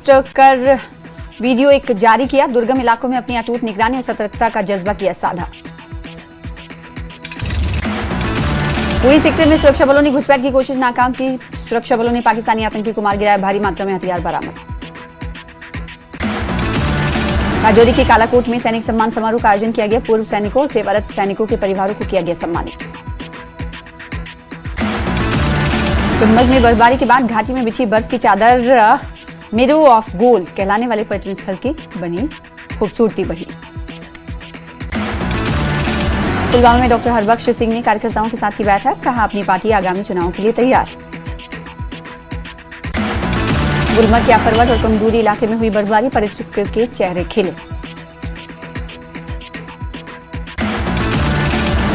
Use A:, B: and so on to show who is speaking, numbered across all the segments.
A: Post कर video एक जारी किया। दुर्गम इलाकों में अपनी अटूट निगरानी और सतर्कता का जज्बा किया साधा। उड़ी सेक्टर में सुरक्षा बलों ने घुसपैठ की कोशिश नाकाम की। सुरक्षा बलों ने पाकिस्तानी आतंकी को मार गिराया। भारी मात्रा में हथियार बरामद। राजौरी के कालाकोट में सैनिक सम्मान समारोह का आयोजन किया गया। पूर्व सैनिकों और सेवारत सैनिकों के परिवारों को किया गया सम्मानित। गुलमर्ग में बर्फबारी के बाद घाटी में बिछी बर्फ की चादर मेडो ऑफ गोल्ड कहलाने वाले पर्यटन स्थल की बनी खूबसूरती बढ़ी। पुलवामा में डॉक्टर हरबख्श सिंह ने कार्यकर्ताओं के साथ की बैठक। कहा अपनी पार्टी आगामी चुनाव के लिए तैयार। गुलमर्ग के अफरवट और कमजोरी इलाके में हुई बर्फबारी। पर्यटकों के चेहरे खिले।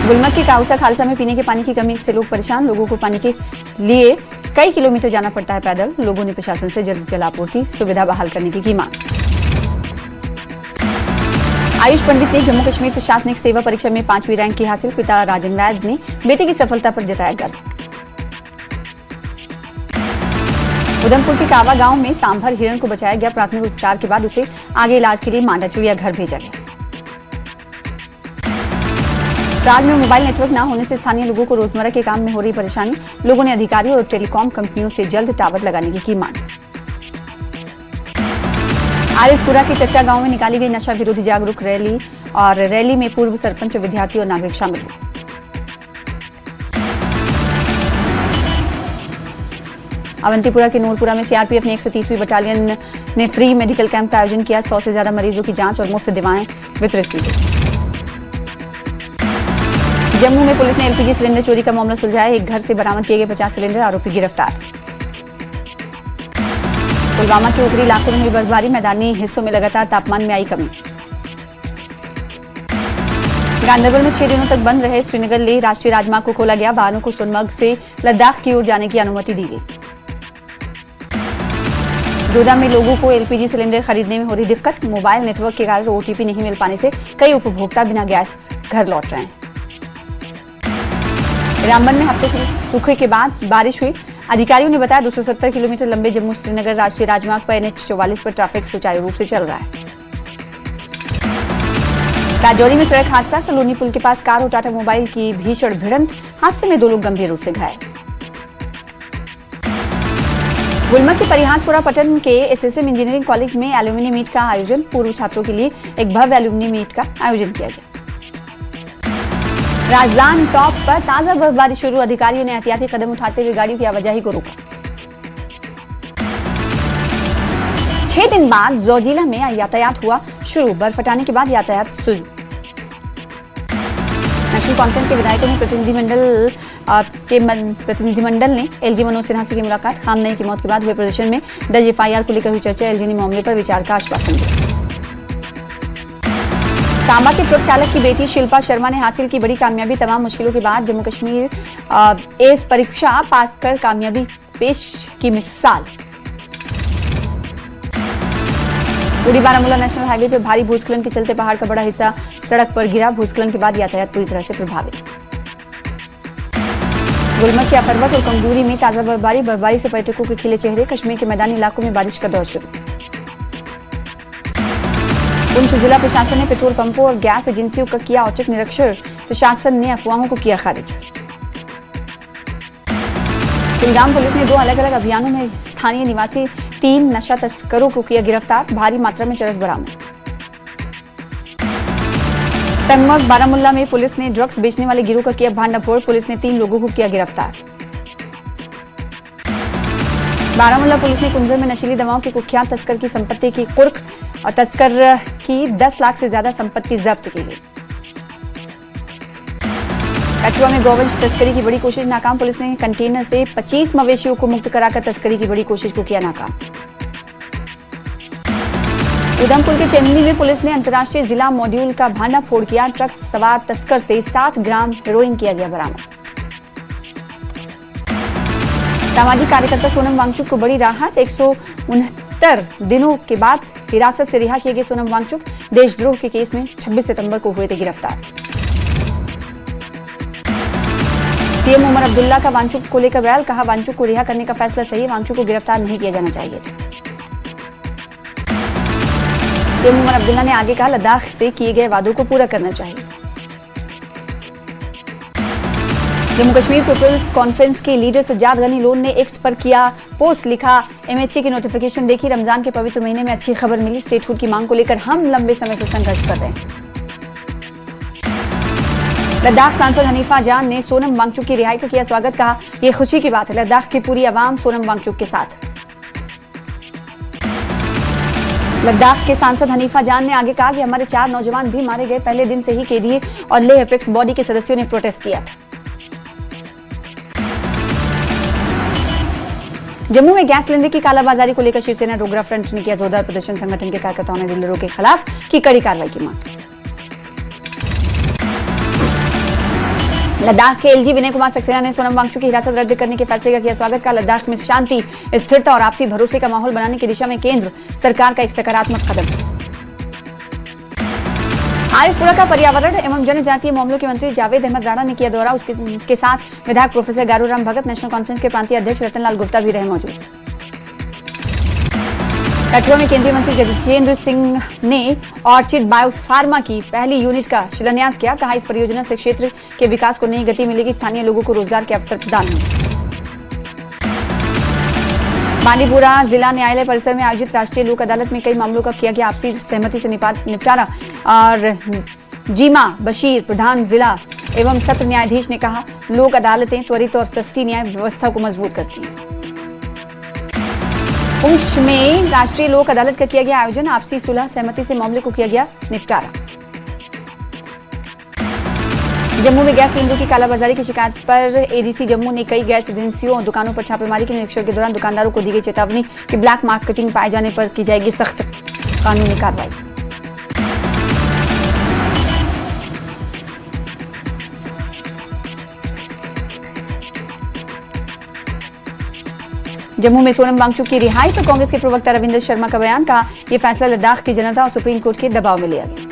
A: गुलमर्ग के काउसा खालसा में पीने के पानी की कमी से लोग परेशान। लोगों को पानी के लिए कई किलोमीटर जाना पड़ता है पैदल। लोगों ने प्रशासन से जल्द जलापूर्ति सुविधा बहाल करने की मांग। आयुष पंडित ने जम्मू कश्मीर प्रशासनिक सेवा परीक्षा में 5वीं रैंक की हासिल। पिता राजन वैद ने बेटे की सफलता पर जताया गर्व। उधमपुर के कावा गांव में सांभर हिरण को बचाया गया। प्राथमिक उपचार के बाद उसे आगे इलाज के लिए मांडा चिड़ियाघर भेजा गया। प्राग में मोबाइल नेटवर्क न होने से स्थानीय लोगों को रोजमर्रा के काम में हो रही परेशानी। लोगों ने अधिकारियों और टेलीकॉम कंपनियों से जल्द टावर लगाने की मांग। आरएसपुरा के चट्टा गांव में निकाली गई नशा विरोधी जागरूक रैली और रैली में पूर्व सरपंच, विद्यार्थी और नागरिक शामिल हुए। अवंतीपुरा के नूरपुरा में सीआरपीएफ ने 130वीं बटालियन ने फ्री मेडिकल कैंप का आयोजन किया। 100 से ज्यादा मरीजों की जांच और मुफ्त दवाएं वितरित की गई। जम्मू में पुलिस ने एलपीजी सिलेंडर चोरी का मामला सुलझाया। एक घर से बरामद किए गए 50 सिलेंडर। आरोपी गिरफ्तार। पुलवामा के ऊपरी इलाकों में हुई बर्फबारी। मैदानी हिस्सों में लगातार तापमान में आई कमी। गांधरबल में 6 दिनों तक बंद रहे श्रीनगर लेह राष्ट्रीय राजमार्ग को खोला गया। वाहनों को सोनमर्ग से लद्दाख की ओर जाने की अनुमति दी गई। डोडा में लोगों को एलपीजी सिलेंडर खरीदने में हो रही दिक्कत। मोबाइल नेटवर्क के कारण ओटीपी नहीं मिल पाने से कई उपभोक्ता बिना गैस घर लौट रहे हैं। रामबन में हफ्तों से सूखे के बाद बारिश हुई। अधिकारियों ने बताया 270 किलोमीटर लंबे जम्मू श्रीनगर राष्ट्रीय राजमार्ग पर NH44 पर ट्रैफिक सुचारू रूप से चल रहा है। राजौरी में सड़क हादसा। सलोनी पुल के पास कार और टाटा मोबाइल की भीषण भिड़ंत। हादसे में 2 लोग गंभीर रूप से घायल। गुलमर्ग के परिहासपुरा पटन के SSM इंजीनियरिंग कॉलेज में एल्यूमिनी मीट का आयोजन। पूर्व छात्रों के लिए एक भव्य एल्यूमिनी मीट का आयोजन किया गया। राजलान टॉप पर ताजा बर्फबारी शुरू। अधिकारियों ने एहतियाती कदम उठाते हुए गाड़ियों की आवाजाही को रोका। 6 दिन बाद जोजिला में यातायात हुआ शुरू। बर्फ हटाने के बाद यातायात शुरू। नेशनल कॉन्फ्रेंस के विधायकों ने प्रतिनिधिमंडल ने एलजी मनोज सिन्हा से की मुलाकात। खामनेई की मौत के बाद हुए प्रदर्शन में दर्ज एफआईआर को लेकर हुई चर्चा। एलजी ने मामले पर विचार का आश्वासन दिया। सांबा के ट्रक चालक की बेटी शिल्पा शर्मा ने हासिल की बड़ी कामयाबी। तमाम मुश्किलों के बाद जम्मू कश्मीर एस परीक्षा पास कर कामयाबी पेश की मिसाल। उड़ी बारामूला नेशनल हाईवे पर भारी भूस्खलन के चलते पहाड़ का बड़ा हिस्सा सड़क पर गिरा। भूस्खलन के बाद यातायात पूरी तरह से प्रभावित। गुलमर्ग के अफरवट और कमजोरी में ताजा बर्फबारी से पर्यटकों के खिले चेहरे। कश्मीर के मैदानी इलाकों में बारिश का दौर शुरू। पुंछ जिला प्रशासन ने पेट्रोल पंपों और गैस एजेंसियों का किया औचक निरीक्षण। प्रशासन ने अफवाहों को किया खारिज। कुलगाम पुलिस ने 2 अलग अलग अभियानों में स्थानीय निवासी 3 नशा तस्करों को किया गिरफ्तार। भारी मात्रा में चरस बरामद। तंगमर्ग बारामूला में पुलिस ने ड्रग्स बेचने वाले गिरोह का किया भांडाफोड़। पुलिस ने 3 लोगों को किया गिरफ्तार। बारामूला पुलिस ने कुंजर में नशीली दवाओं के कुख्यात तस्कर की संपत्ति की कुर्क और तस्कर की 10 लाख से ज्यादा संपत्ति जब्त की गई। कठुआ में गौवंश तस्करी की बड़ी कोशिश नाकाम। पुलिस ने कंटेनर से 25 मवेशियों को मुक्त कराकर तस्करी की बड़ी कोशिश को किया नाकाम। उधमपुर के चेमनी में पुलिस ने अंतर्राष्ट्रीय जिला मॉड्यूल का भांडाफोड़ किया। ट्रक सवार तस्कर से 7 ग्राम हेरोइन किया गया बरामद। सामाजिक कार्यकर्ता सोनम वांगचुक को बड़ी राहत। 169 दिनों के बाद हिरासत से रिहा किए गए सोनम वांगचुक। देशद्रोह के केस में 26 सितंबर को हुए थे गिरफ्तार। सीएम उमर अब्दुल्ला का वांगचुक को लेकर बयान। कहा वांगचुक को रिहा करने का फैसला सही। वांगचुक को गिरफ्तार नहीं किया जाना चाहिए। पीएम उमर अब्दुल्ला ने आगे कहा, लद्दाख से किए गए वादों को पूरा करना चाहिए। जम्मू कश्मीर पीपुल्स कॉन्फ्रेंस के लीडर सज्जाद गनी लोन ने एक्स पर किया पोस्ट, लिखा, एमएचए की नोटिफिकेशन देखी, रमजान के पवित्र महीने में अच्छी खबर मिली, स्टेटहुड की मांग को लेकर हम लंबे समय से संघर्ष कर रहे हैं। लद्दाख सांसद हनीफा जान ने सोनम वांगचुक की रिहाई का किया स्वागत, कहा, यह खुशी की बात है, लद्दाख की पूरी आवाम सोनम वांगचुक के साथ। लद्दाख के सांसद हनीफा जान ने आगे कहा कि हमारे 4 नौजवान भी मारे गए, पहले दिन से ही केडीए और लेह एपेक्स बॉडी के सदस्यों ने प्रोटेस्ट किया था। जम्मू में गैस सिलेंडर की कालाबाजारी को लेकर शिवसेना डोगरा फ्रंट ने किया जोरदार प्रदर्शन, संगठन के कार्यकर्ताओं ने डीलरों के खिलाफ की कड़ी कार्रवाई की मांग। लद्दाख के एलजी विनय कुमार सक्सेना ने सोनम वांगचुक की हिरासत रद्द करने के फैसले का किया स्वागत, का लद्दाख में शांति, स्थिरता और आपसी भरोसे का माहौल बनाने की दिशा में केंद्र सरकार का एक सकारात्मक कदम। आरिसपुरा का पर्यावरण एवं जनजातीय मामलों के मंत्री जावेद अहमद राणा ने किया दौरा, उसके साथ विधायक प्रोफेसर गारूराम भगत, नेशनल कॉन्फ्रेंस के प्रांतीय अध्यक्ष रतनलाल गुप्ता भी रहे मौजूद। कठुआ में केंद्रीय मंत्री गजेंद्र सिंह ने ऑर्चिड बायोफार्मा की पहली यूनिट का शिलान्यास किया, कहा, इस परियोजना से क्षेत्र के विकास को नई गति मिलेगी, स्थानीय लोगों को रोजगार के अवसर प्रदान होंगे। बांदीपुरा जिला न्यायालय परिसर में आयोजित राष्ट्रीय लोक अदालत में कई मामलों का किया गया आपसी सहमति से निपटारा, और जीमा बशीर प्रधान जिला एवं सत्र न्यायाधीश ने कहा, लोक अदालतें त्वरित और सस्ती न्याय व्यवस्था को मजबूत करती हैं। पुंछ में राष्ट्रीय लोक अदालत का किया गया आयोजन, आपसी सुलह सहमति से मामले को किया गया निपटारा। जम्मू में गैस सिलेंडर की कालाबाजारी की शिकायत पर एडीसी जम्मू ने कई गैस एजेंसियों और दुकानों पर छापेमारी के निरीक्षण के दौरान दुकानदारों को दी गई चेतावनी कि ब्लैक मार्केटिंग पाए जाने पर की जाएगी सख्त कानूनी कार्रवाई। जम्मू में सोनम वांगचुक की रिहाई पर कांग्रेस के प्रवक्ता रविंद्र शर्मा का बयान, कहा, यह फैसला लद्दाख की जनता और सुप्रीम कोर्ट के दबाव में लिया गया।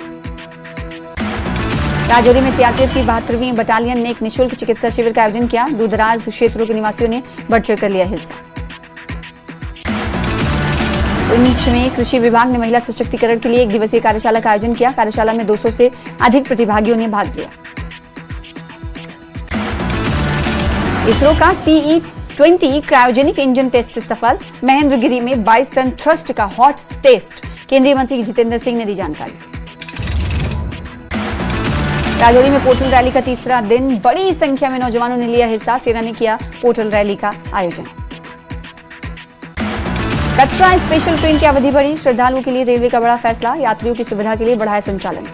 A: राजौरी में सीआरपीएफ की 72वीं बटालियन ने एक निःशुल्क चिकित्सा शिविर का आयोजन किया, दूरदराज क्षेत्रों के निवासियों ने बढ़ चढ़ कर लिया हिस्सा। पुंछ में कृषि विभाग ने महिला सशक्तिकरण के लिए 1 दिवसीय कार्यशाला का आयोजन किया, कार्यशाला में 200 से अधिक प्रतिभागियों ने भाग लिया। इसरो का CE-20 क्रायोजेनिक इंजन टेस्ट सफल, महेंद्रगिरी में 22 टन थ्रस्ट का हॉट टेस्ट, केंद्रीय मंत्री जितेंद्र सिंह ने दी जानकारी। राजौरी में पोर्टल रैली का तीसरा दिन, बड़ी संख्या में नौजवानों ने लिया हिस्सा, सेना ने किया पोर्टल रैली का आयोजन। कटरा स्पेशल ट्रेन की अवधि बढ़ी, श्रद्धालुओं के लिए रेलवे का बड़ा फैसला, यात्रियों की सुविधा के लिए बढ़ाया संचालन।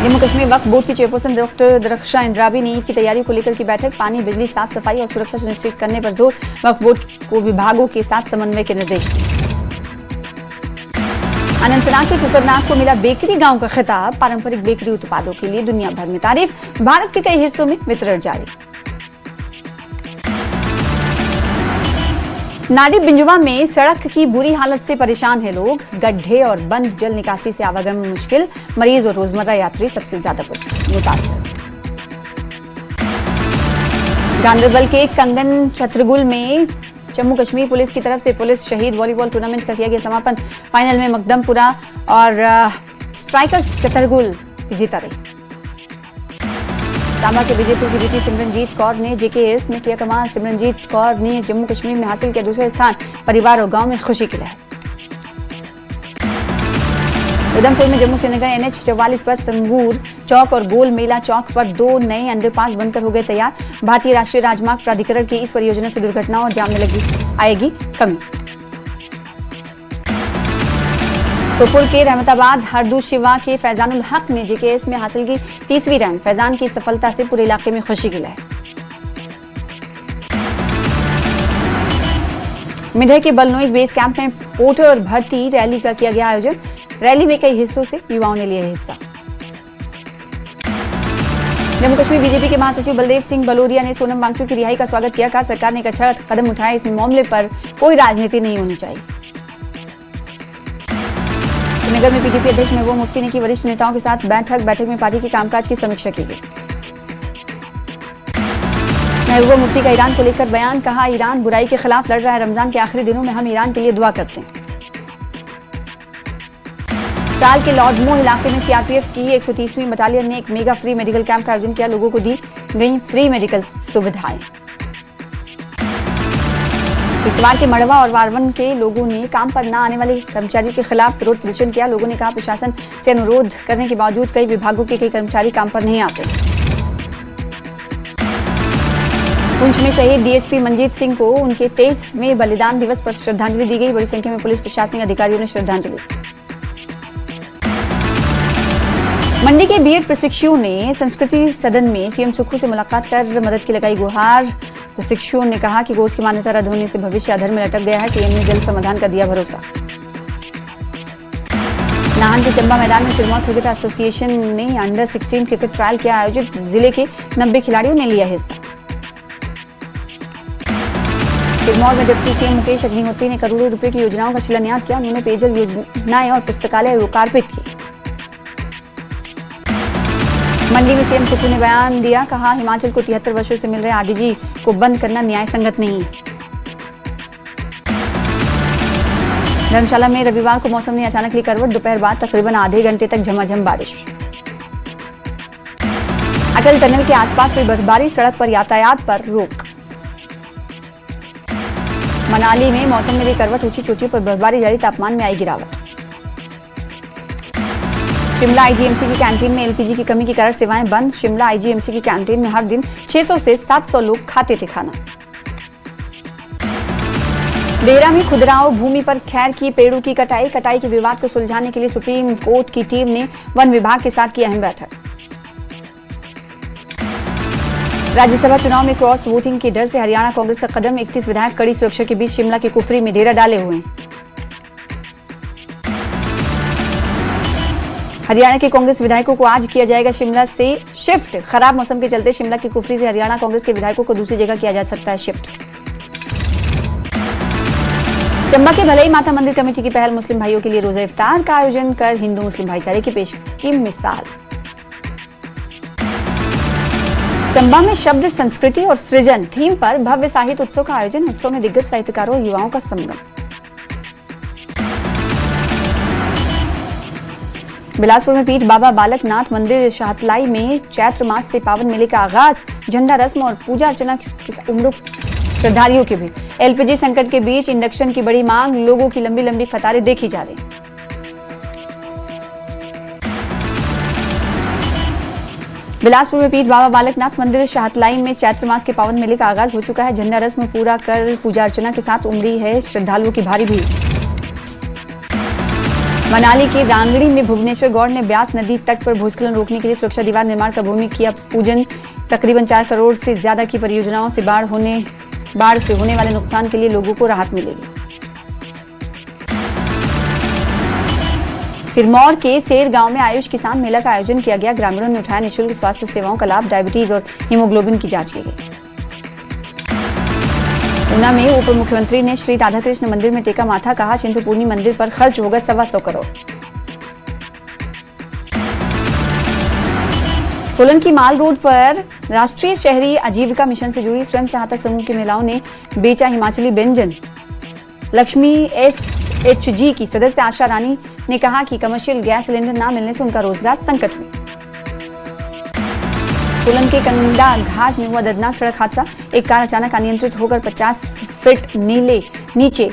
A: जम्मू कश्मीर वक्फ बोर्ड की चेयरपर्सन डॉक्टर दरख्शा इंद्राबी ने ईद की तैयारियों को लेकर की बैठक, पानी, बिजली, साफ सफाई और सुरक्षा सुनिश्चित करने पर जोर, वक्फ बोर्ड को विभागों के साथ समन्वय के निर्देश दिए। अनंतनाग के कुकरनाग को मिला बेकरी गांव का खिताब, पारंपरिक बेकरी उत्पादों के लिए दुनिया भर में तारीफ, भारत के कई हिस्सों में वितरण जारी। नाडी बिंजवा में सड़क की बुरी हालत से परेशान है लोग, गड्ढे और बंद जल निकासी से आवागमन में मुश्किल, मरीज और रोजमर्रा यात्री सबसे ज्यादा मुतासर। गांधरबल के कंगन छतरगुल में जम्मू कश्मीर पुलिस की तरफ से पुलिस शहीद वॉलीबॉल टूर्नामेंट का किया गया समापन, फाइनल में मकदमपुरा और स्ट्राइकर्स छतरगुल जीता रही। सांबा के विजयपुर की बेटी सिमरनजीत कौर ने जेकेएस में किया कमाल, सिमरनजीत कौर ने जम्मू कश्मीर में हासिल किया दूसरा स्थान, परिवार और गांव में खुशी की लहर। उधमपुर में जम्मू श्रीनगर NH 44 पर संगूर चौक और गोल मेला चौक पर 2 नए अंडरपास बनकर हो गए तैयार, भारतीय राष्ट्रीय राजमार्ग प्राधिकरण की इस परियोजना से दुर्घटनाओं और जाम में आएगी कमी। सोपुर के रहमताबाद हरदू शिवा के फैजानुल हक ने जेकेएस में हासिल की 30वीं रैंक, फैजान की सफलता से पूरे इलाके में खुशी की लहर। मिडे के बलनोई बेस कैंप में पोर्टर भर्ती रैली का किया गया आयोजन, रैली में कई हिस्सों से युवाओं ने लिया हिस्सा। जम्मू कश्मीर बीजेपी के महासचिव बलदेव सिंह बलोरिया ने सोनम वांगचुक की रिहाई का स्वागत किया, कहा, सरकार ने एक अच्छा कदम उठाया, इस मामले पर कोई राजनीति नहीं होनी चाहिए। श्रीनगर में बीजेपी अध्यक्ष महबूबा मुफ्ती ने की वरिष्ठ नेताओं के साथ बैठक में पार्टी के कामकाज की समीक्षा की गई। महबूबा मुफ्ती का ईरान को लेकर बयान, कहा, ईरान बुराई के खिलाफ लड़ रहा है, रमजान के आखिरी दिनों में हम ईरान के लिए दुआ करते हैं। भोपाल के लॉर्डमो इलाके में सीआरपीएफ की 130वीं बटालियन ने एक मेगा फ्री मेडिकल कैंप का आयोजन किया। लोगों को दी गई फ्री मेडिकल सुविधाएं। किश्तवाड़ के मड़वा और वारवन के लोगों ने काम पर न आने वाले कर्मचारियों के खिलाफ विरोध प्रदर्शन किया। लोगों ने कहा प्रशासन से अनुरोध करने के बावजूद कई विभागों के कई कर्मचारी काम पर नहीं आते। पुंछ में शहीद डीएसपी मंजीत सिंह को उनके 23वें बलिदान दिवस पर श्रद्धांजलि दी गई। बड़ी संख्या में पुलिस प्रशासनिक अधिकारियों ने श्रद्धांजलि दी। मंडी के बीएड प्रशिक्षुओं ने संस्कृति सदन में सीएम सुक्खू से मुलाकात कर मदद की लगाई गुहार। प्रशिक्षुओं ने कहा कि कोर्स की मान्यता रद्द होने से भविष्य अधर में लटक गया है। सीएम ने जल्द समाधान का दिया भरोसा। नाहन के चंबा मैदान में सिरमौर क्रिकेट एसोसिएशन ने अंडर 16 क्रिकेट ट्रायल किया आयोजित। जिले के 90 खिलाड़ियों ने लिया हिस्सा। सिरमौर में डिप्टी सीएम मुकेश अग्निहोत्री ने करोड़ों रुपए की योजनाओं का शिलान्यास किया। उन्होंने पेयजल योजनाएं और पुस्तकालय लोकार्पित की। मंडी में सीएम सुक्खू ने बयान दिया, कहा हिमाचल को 73 वर्षों से मिल रहे आरडीजी को बंद करना न्याय संगत नहीं है। धर्मशाला में रविवार को मौसम ने अचानक ली करवट। दोपहर बाद तकरीबन आधे घंटे तक झमाझम बारिश। अटल टनल के आसपास हुई बर्फबारी, सड़क पर यातायात पर रोक। मनाली में मौसम में ली करवट, ऊंची चोटियों पर बर्फबारी जारी, तापमान में आई गिरावट। शिमला आईजीएमसी की कैंटीन में एलपीजी की कमी के कारण सेवाएं बंद। शिमला आईजीएमसी की कैंटीन में हर दिन 600 से 700 लोग खाते थे खाना। देहरा में खुदराओ भूमि पर खैर की पेड़ों की कटाई के विवाद को सुलझाने के लिए सुप्रीम कोर्ट की टीम ने वन विभाग के साथ की अहम बैठक। राज्यसभा चुनाव में क्रॉस वोटिंग के डर से हरियाणा कांग्रेस का कदम। 31 विधायक कड़ी सुरक्षा के बीच शिमला के कुफरी में डेरा डाले हुए हैं। हरियाणा के कांग्रेस विधायकों को आज किया जाएगा शिमला से शिफ्ट। खराब मौसम के चलते शिमला की कुफरी से हरियाणा कांग्रेस के विधायकों को दूसरी जगह किया जा सकता है शिफ्ट। चंबा के भलई माता मंदिर कमेटी की पहल मुस्लिम भाइयों के लिए रोजा इफ्तार का आयोजन कर हिंदू मुस्लिम भाईचारे की पेश की मिसाल। चंबा में शब्द संस्कृति और सृजन थीम पर भव्य साहित्य उत्सव का आयोजन। उत्सव में दिग्गज साहित्यकारों और युवाओं का संगम। बिलासपुर में पीठ बाबा बालक नाथ मंदिर शाहतलाई में चैत्र मास से पावन मेले का आगाज। झंडा रस्म और पूजा अर्चना उमड़ श्रद्धालुओं के भी। एलपीजी संकट के बीच इंडक्शन की बड़ी मांग, लोगों की लंबी लंबी कतारें देखी जा रही। बिलासपुर में पीठ बाबा बालक नाथ मंदिर शाहतलाई में चैत्र मास के पावन मेले का आगाज हो चुका है। झंडा रस्म पूरा कर पूजा अर्चना के साथ उमड़ी है श्रद्धालुओं की भारी भीड़। मनाली के रांगड़ी में भुवनेश्वर गौड़ ने ब्यास नदी तट पर भूस्खलन रोकने के लिए सुरक्षा दीवार निर्माण का भूमि किया पूजन। तकरीबन 4 करोड़ से ज्यादा की परियोजनाओं से बाढ़ से होने वाले नुकसान के लिए लोगों को राहत मिलेगी। सिरमौर के सेर गांव में आयुष किसान मेला का आयोजन किया गया। ग्रामीणों ने उठाया निःशुल्क स्वास्थ्य सेवाओं का लाभ। डायबिटीज और हीमोग्लोबिन की जांच की गई। ऊना में उप मुख्यमंत्री ने श्री राधाकृष्ण मंदिर में टेका माथा, कहा चिंतपूर्णी मंदिर पर खर्च होगा 125 करोड़। सोलन की माल रोड पर राष्ट्रीय शहरी आजीविका मिशन से जुड़ी स्वयं सहायता समूह की महिलाओं ने बेचा हिमाचली व्यंजन। लक्ष्मी SHG की सदस्य आशा रानी ने कहा कि कमर्शियल गैस सिलेंडर न मिलने से उनका रोजगार संकट में। सोलन के कंडा घाट में हुआ दर्दनाक सड़क हादसा। एक कार अचानक अनियंत्रित होकर 50 फीट नीचे